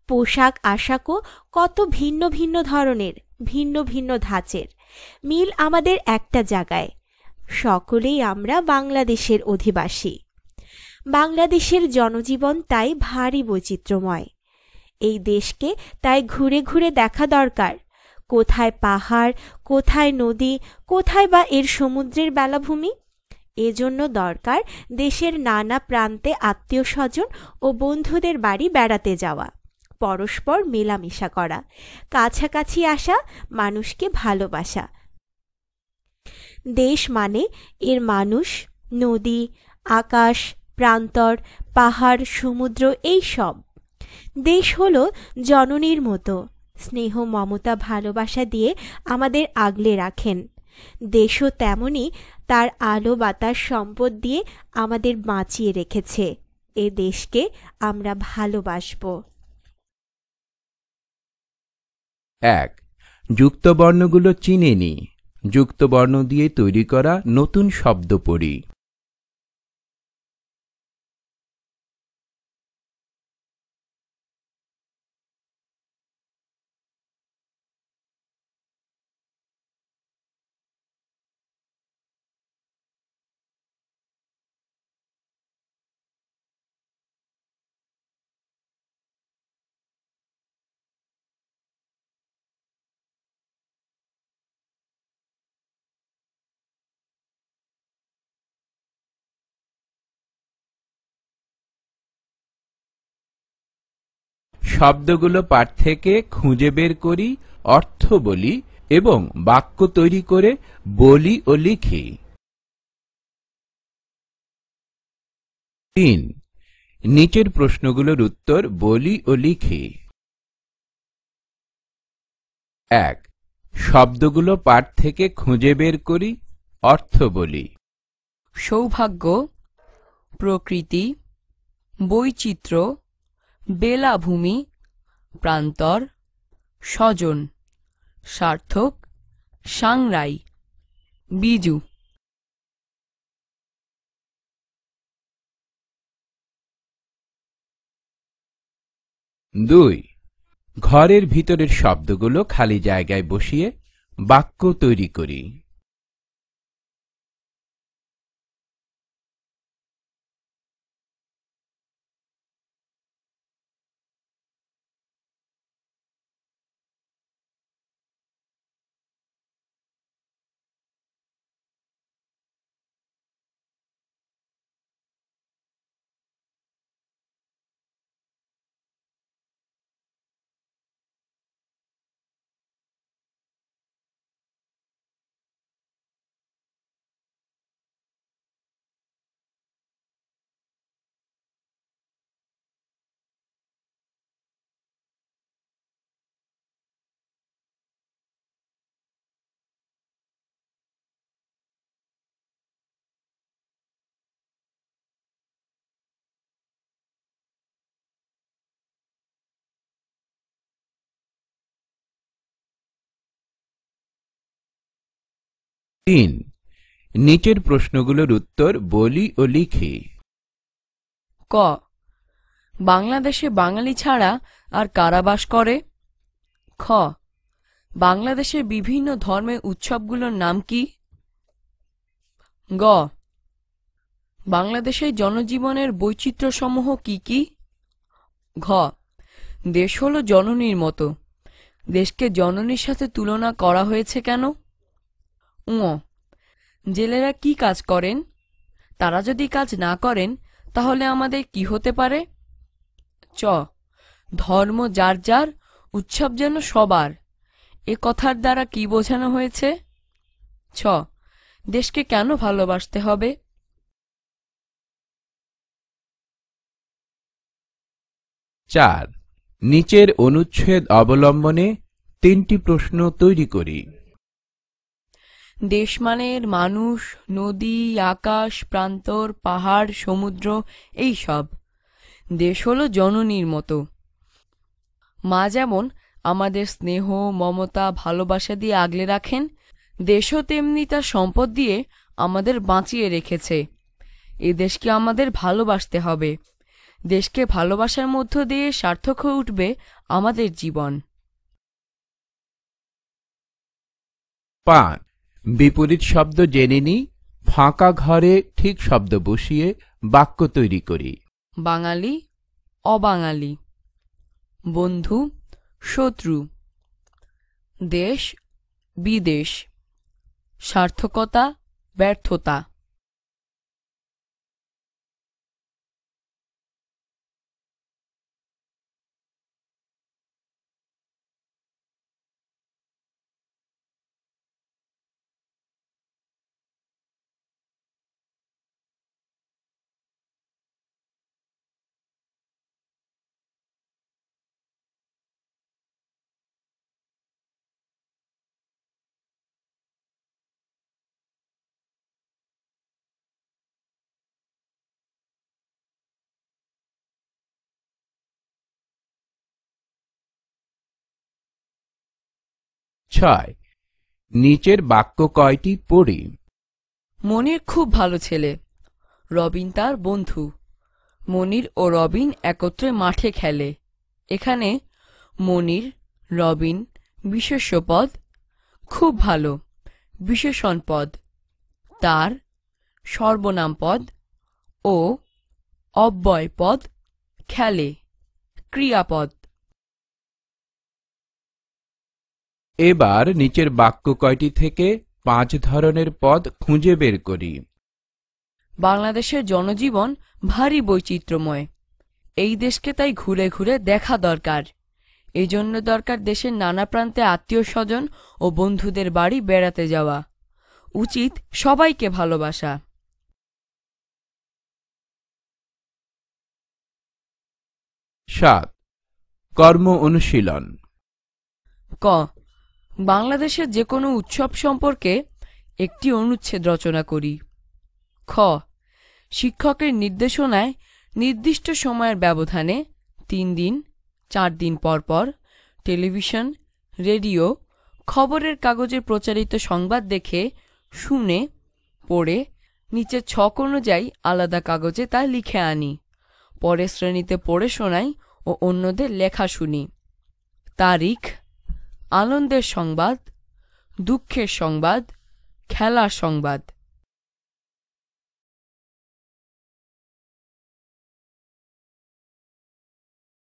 পোশাক আশাকও কত ভিন্ন ভিন্ন ধরনের, ভিন্ন ভিন্ন ধাঁচের। মিল আমাদের একটা জায়গায়, সকলেই আমরা বাংলাদেশের অধিবাসী। বাংলাদেশের জনজীবন তাই ভারী বৈচিত্র্যময়। এই দেশকে তাই ঘুরে ঘুরে দেখা দরকার। কোথায় পাহাড়, কোথায় নদী, কোথায় বা এর সমুদ্রের বেলাভূমি। এজন্য দরকার দেশের নানা প্রান্তে আত্মীয় স্বজন ও বন্ধুদের বাড়ি বেড়াতে যাওয়া, পরস্পর মেলামেশা করা, কাছাকাছি আসা, মানুষকে ভালোবাসা। দেশ মানে এর মানুষ, নদী, আকাশ, প্রান্তর, পাহাড়, সমুদ্র, এই সব। দেশ হলো জননীর মতো, স্নেহ মমতা ভালোবাসা দিয়ে আমাদের আগলে রাখেন। দেশও তেমনি তার আলো বাতাস সম্পদ দিয়ে আমাদের বাঁচিয়ে রেখেছে। এ দেশকে আমরা ভালোবাসব। 1. যুক্তবর্ণগুলো চিনে নি। যুক্তবর্ণ দিয়ে তৈরি করা নতুন শব্দ পড়ি। শব্দগুলো পাঠ থেকে খুঁজে বের করি, অর্থ বলি এবং বাক্য তৈরি করে বলি ও লিখি। 3. নিচের প্রশ্নগুলোর উত্তর বলি ও লিখি। 1. শব্দগুলো পাঠ থেকে খুঁজে বের করি, অর্থ বলি। সৌভাগ্য, প্রকৃতি, বৈচিত্র্য, বেলাভূমি, প্রান্তর, স্বজন, সার্থক, সাংরাই, বিজু। 2. ঘরের ভিতরের শব্দগুলো খালি জায়গায় বসিয়ে বাক্য তৈরি করি। 3. নিচের প্রশ্নগুলোর উত্তর বলি ও লিখি। ক. বাংলাদেশে বাঙালি ছাড়া আর কারা বাস করে? খ. বাংলাদেশের বিভিন্ন ধর্মের উৎসবগুলোর নাম কি? গ. বাংলাদেশের জনজীবনের বৈচিত্র্যসমূহ কি কি? ঘ. দেশ হলো জননীর মতো, দেশকে জননীর সাথে তুলনা করা হয়েছে কেন? ঙ. জেলেরা কি কাজ করেন? তারা যদি কাজ না করেন তাহলে আমাদের কি হতে পারে? চ. ধর্ম যার যার, উৎসব যেন সবার, এ কথার দ্বারা কি বোঝানো হয়েছে? ছ. দেশকে কেন ভালোবাসতে হবে? 4. নিচের অনুচ্ছেদ অবলম্বনে 3টি প্রশ্ন তৈরি করি। দেশ মানের মানুষ, নদী, আকাশ, প্রান্তর, পাহাড়, সমুদ্র, এই সব। দেশ হলো জননীর মতো। মা যেমন আমাদের স্নেহ মমতা ভালোবাসা দিয়ে আগলে রাখেন, দেশও তেমনি তার সম্পদ দিয়ে আমাদের বাঁচিয়ে রেখেছে। এ দেশকে আমাদের ভালোবাসতে হবে। দেশকে ভালোবাসার মধ্য দিয়ে সার্থক হয়ে উঠবে আমাদের জীবন। 5 বিপরীত শব্দ জেনে নিই, ফাঁকা ঘরে ঠিক শব্দ বসিয়ে বাক্য তৈরি করি। বাঙালি, অবাঙালি। বন্ধু, শত্রু। দেশ, বিদেশ। সার্থকতা, ব্যর্থতা। ছয় নিচের বাক্য কয়টি পড়ি। মনির খুব ভালো ছেলে। রবিন তার বন্ধু। মনির ও রবিন একত্রে মাঠে খেলে। এখানে মনির, রবিন বিশেষ্য পদ, খুব ভালো বিশেষণ পদ, তার সর্বনাম পদ ও অব্যয় পদ, খেলে ক্রিয়াপদ। এবার নিচের বাক্য কয়টি থেকে 5 ধরনের পদ খুঁজে বের করি। বাংলাদেশের জনজীবন ভারী বৈচিত্র্যময়। এই দেশকে তাই ঘুরে ঘুরে দেখা দরকার। এই জন্য দরকার দেশের নানা প্রান্তে আত্মীয় স্বজন ও বন্ধুদের বাড়ি বেড়াতে যাওয়া। উচিত সবাইকে ভালোবাসা। 7 কর্ম অনুশীলন। ক বাংলাদেশের যে কোনো উৎসব সম্পর্কে একটি অনুচ্ছেদ রচনা করি। খ শিক্ষকের নির্দেশনায় নির্দিষ্ট সময়ের ব্যবধানে 3 দিন 4 দিন পর পর টেলিভিশন, রেডিও, খবরের কাগজে প্রচারিত সংবাদ দেখে, শুনে, পড়ে নিচের ছক অনুযায়ী আলাদা কাগজে তা লিখে আনি। পরে শ্রেণীতে পড়ে শোনাই ও অন্যদের লেখা শুনি। তারিখ, আনন্দের সংবাদ, দুঃখের সংবাদ, খেলার সংবাদ।